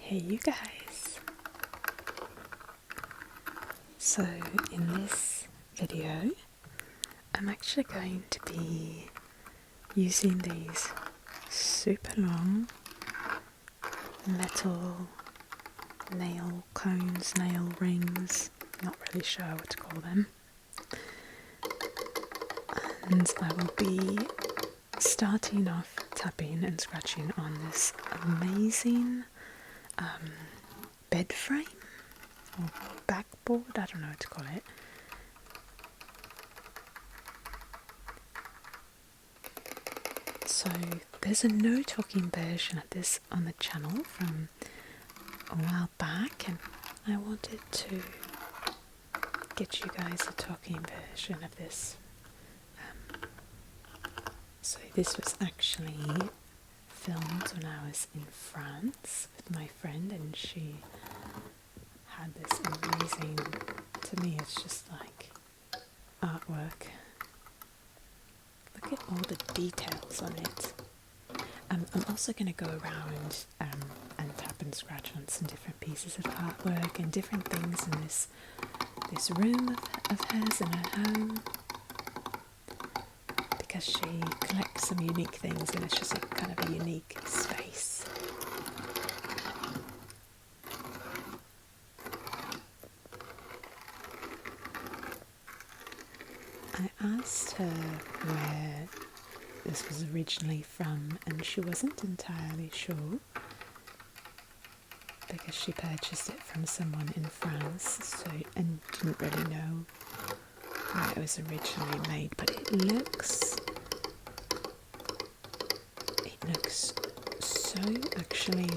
Hey you guys! So in this video I'm actually going to be using these super long metal nail cones, nail rings, not really sure what to call them, and I will be starting off tapping and scratching on this amazing bed frame or backboard, I don't know what to call it. So there's a no talking version of this on the channel from a while back, and I wanted to get you guys a talking version of this. So this was actually filmed when I was in France with my friend, and she had this amazing, to me it's just like artwork. Look at all the details on it. I'm also going to go around and tap and scratch on some different pieces of artwork and different things in this room of hers in her home, because she collects some unique things and it's just a kind of a unique space. I asked her where this was originally from, and she wasn't entirely sure because she purchased it from someone in France, and didn't really know where it was originally made. But it looks so actually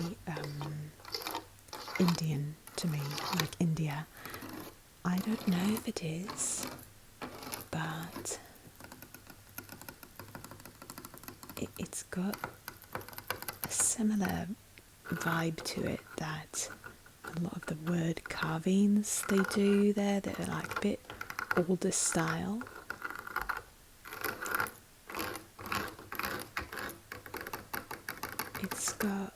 Indian to me, like India. I don't know if it is, but it's got a similar vibe to it that a lot of the word carvings they do there, that are like a bit older style. It's got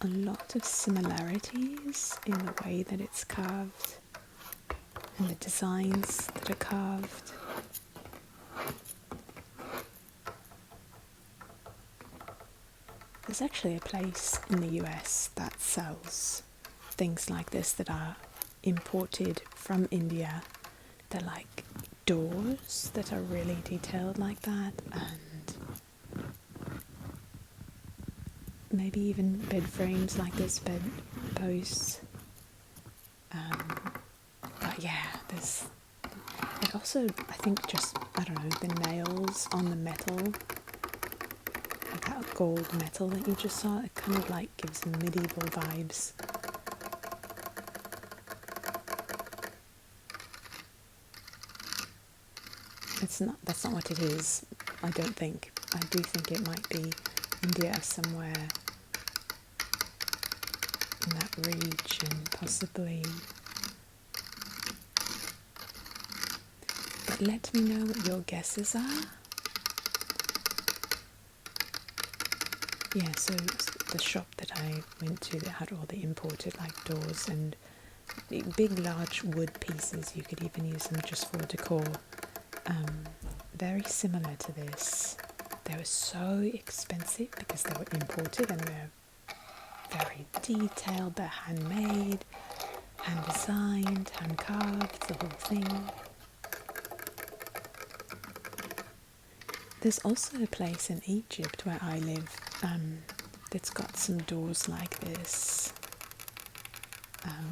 a lot of similarities in the way that it's carved and the designs that are carved. There's actually a place in the US that sells things like this that are imported from India. They're like doors that are really detailed like that, and maybe even bed frames like this, bed posts. But yeah, it also, I think, just, I don't know, the nails on the metal, like that gold metal that you just saw, it kind of like gives medieval vibes. That's not what it is, I don't think. I do think it might be India somewhere in that region, possibly. But let me know what your guesses are. Yeah, so the shop that I went to that had all the imported like doors and big large wood pieces, you could even use them just for decor. Very similar to this. They were so expensive because they were imported, and they're very detailed, they're handmade, hand designed, hand carved, the whole thing. There's also a place in Egypt where I live that's got some doors like this.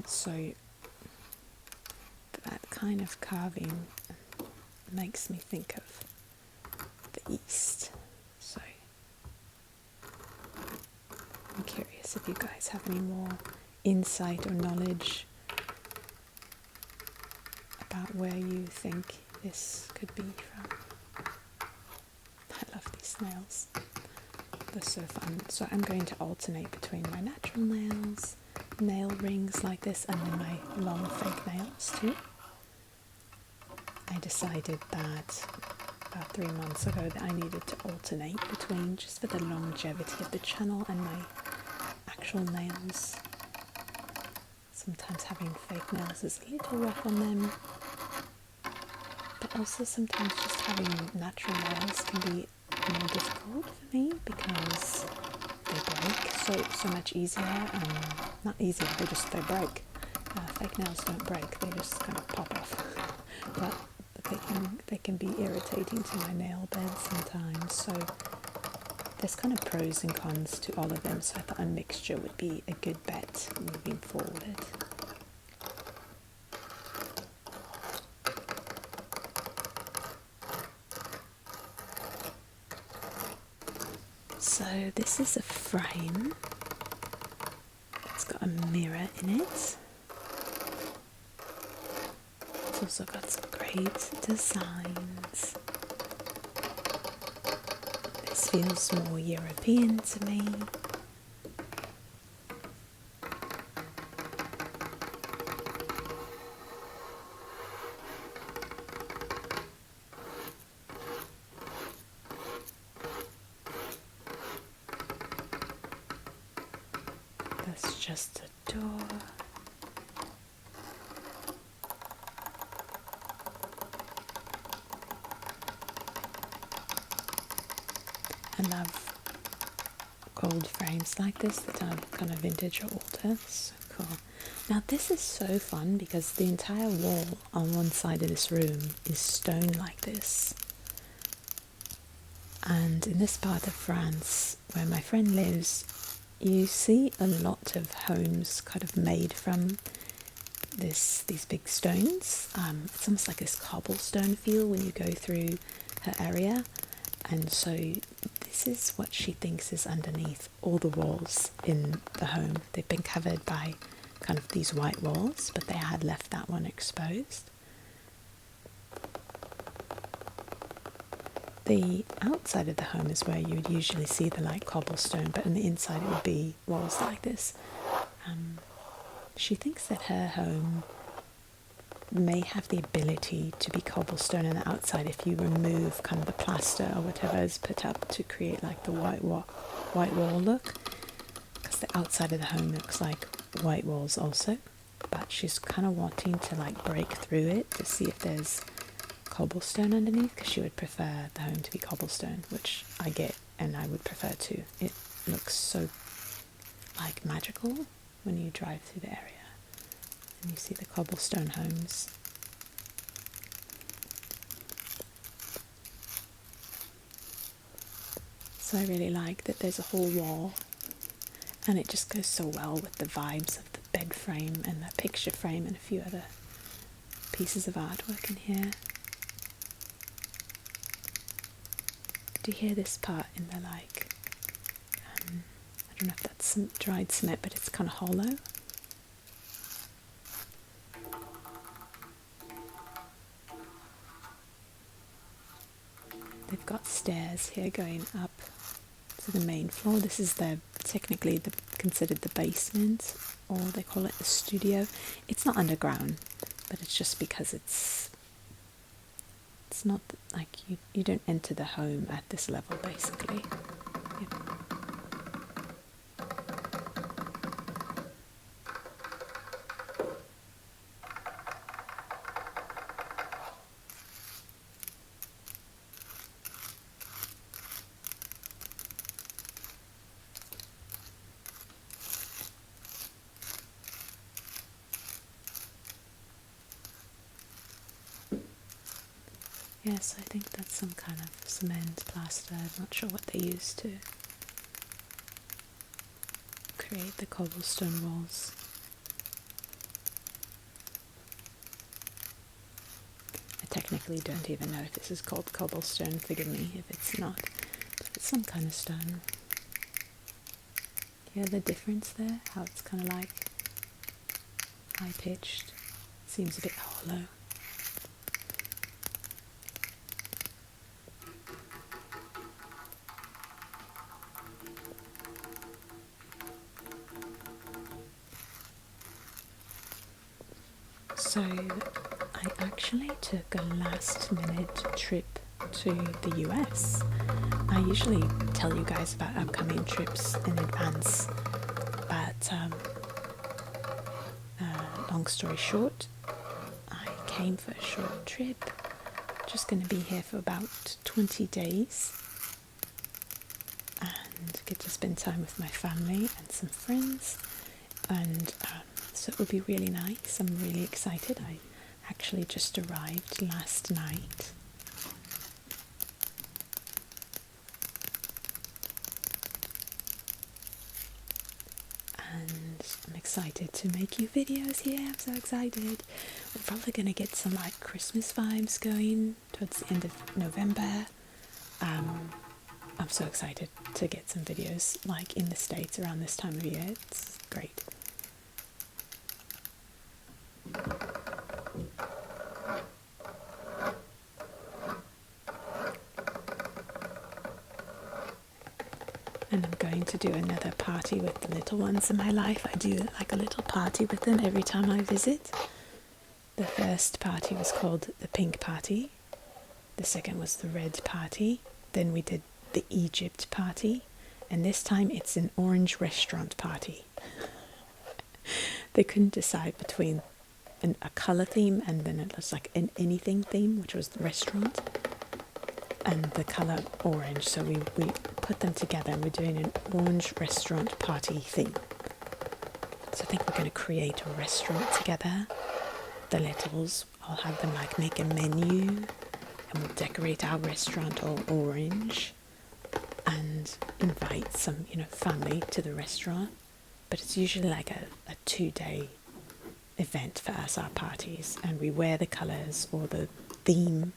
So that kind of carving makes me think of the East. So I'm curious if you guys have any more insight or knowledge about where you think this could be from. I love these nails. They're so fun. So I'm going to alternate between my natural nails, nail rings like this, and then my long fake nails too. I decided that about 3 months ago that I needed to alternate between, just for the longevity of the channel, and my actual nails. sometimes having fake nails is a little rough on them, but also sometimes just having natural nails can be more difficult for me because they break so much easier. Not easier, they break. Fake nails don't break, they just kind of pop off. But they can be irritating to my nail bed sometimes, so there's kind of pros and cons to all of them, so I thought a mixture would be a good bet moving forward. So this is a frame. It's got a mirror in it. It's also got some great designs. This feels more European to me. That's just a door. I love gold frames like this that are kind of vintage or older. So cool. Now this is so fun because the entire wall on one side of this room is stone like this. And in this part of France where my friend lives, you see a lot of homes kind of made from these big stones. It's almost like this cobblestone feel when you go through her area. And so this is what she thinks is underneath all the walls in the home. They've been covered by kind of these white walls, but they had left that one exposed. The outside of the home is where you would usually see the light cobblestone, but on the inside it would be walls like this. She thinks that her home may have the ability to be cobblestone on the outside if you remove kind of the plaster or whatever is put up to create like the white wall look, because the outside of the home looks like white walls also, but she's kind of wanting to like break through it to see if there's cobblestone underneath, because she would prefer the home to be cobblestone, which I get and I would prefer too. It looks so like magical when you drive through the area and you see the cobblestone homes. So I really like that there's a whole wall, and it just goes so well with the vibes of the bed frame and the picture frame and a few other pieces of artwork in here. Do you hear this part in the like, I don't know if that's some dried cement, but it's kind of hollow. They've got stairs here going up to the main floor. This is technically considered the basement, or they call it the studio. It's not underground, but it's just because it's not like you don't enter the home at this level basically. Yep. Yes, I think that's some kind of cement, plaster, I'm not sure what they use to create the cobblestone walls. I technically don't even know if this is called cobblestone, forgive me if it's not, but it's some kind of stone. Hear the difference there? How it's kind of like high pitched, seems a bit hollow. So I actually took a last minute trip to the US. I usually tell you guys about upcoming trips in advance, but long story short, I came for a short trip. Just going to be here for about 20 days and get to spend time with my family and some friends. And so it will be really nice. I'm really excited. I actually just arrived last night. And I'm excited to make you videos here. I'm so excited. We're probably going to get some like Christmas vibes going towards the end of November. I'm so excited to get some videos like in the States around this time of year. It's great. And I'm going to do another party with the little ones in my life. I do like a little party with them every time I visit. The first party was called the pink party. The second was the red party. Then we did the Egypt party. And this time it's an orange restaurant party. They couldn't decide between a colour theme and then it was like an anything theme, which was the restaurant, and the colour orange. So we put them together and we're doing an orange restaurant party theme. So I think we're going to create a restaurant together. The littles, I'll have them like make a menu and we'll decorate our restaurant all orange and invite some, family to the restaurant. But it's usually like a 2-day event for us, our parties, and we wear the colours or the theme.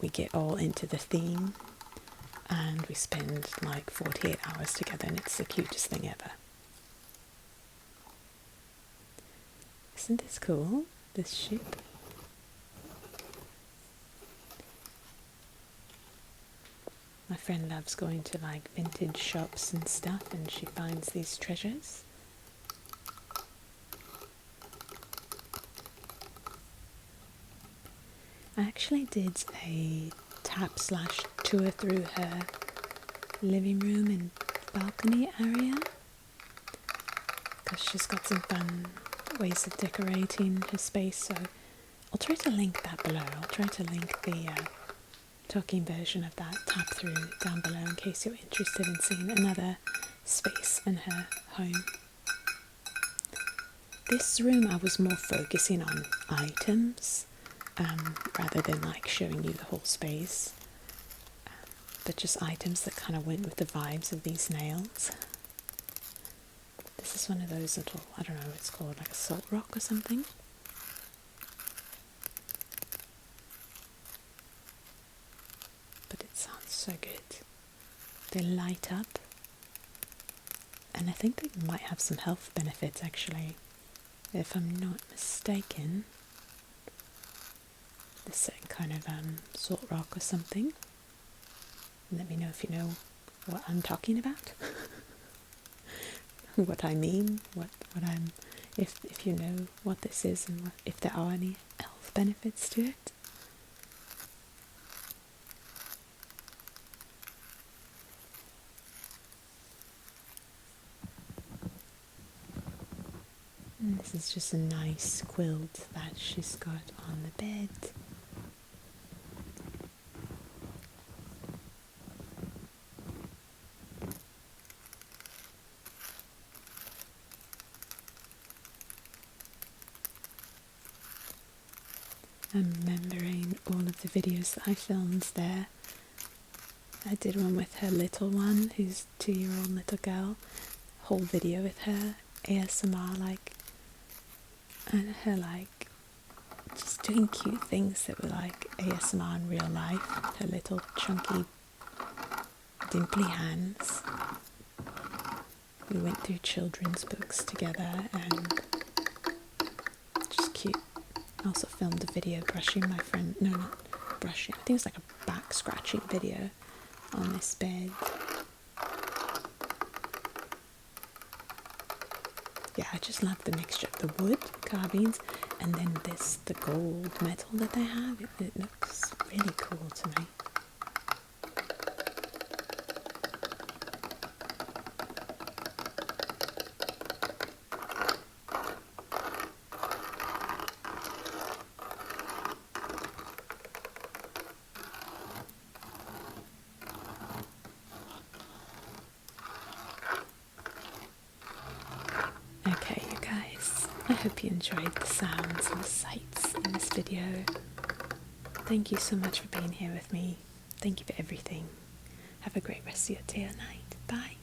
We get all into the theme and we spend like 48 hours together and it's the cutest thing ever. Isn't this cool, this ship? My friend loves going to like vintage shops and stuff and she finds these treasures. I actually did a tap/tour through her living room and balcony area because she's got some fun ways of decorating her space, so I'll try to link that below. I'll try to link the talking version of that tap through down below in case you're interested in seeing another space in her home. This room I was more focusing on items rather than like showing you the whole space, but just items that kind of went with the vibes of these nails. This is one of those little, I don't know what it's called, like a salt rock or something. But it sounds so good. They light up and I think they might have some health benefits actually, if I'm not mistaken. The certain kind of salt rock or something. Let me know if you know what I'm talking about. What I mean, what I'm, if you know what this is and if there are any health benefits to it. And this is just a nice quilt that she's got on the bed. I'm remembering all of the videos that I filmed there. I did one with her little one, who's 2-year-old little girl. Whole video with her, ASMR and her just doing cute things that were like ASMR in real life. Her little chunky, dimply hands. We went through children's books together and just cute. I also filmed a video brushing my friend, no, not brushing, I think it was like a back scratching video on this bed. Yeah, I just love the mixture of the wood carvings and then the gold metal that they have. It looks really cool to me. I hope you enjoyed the sounds and the sights in this video. Thank you so much for being here with me. Thank you for everything. Have a great rest of your day or night. Bye.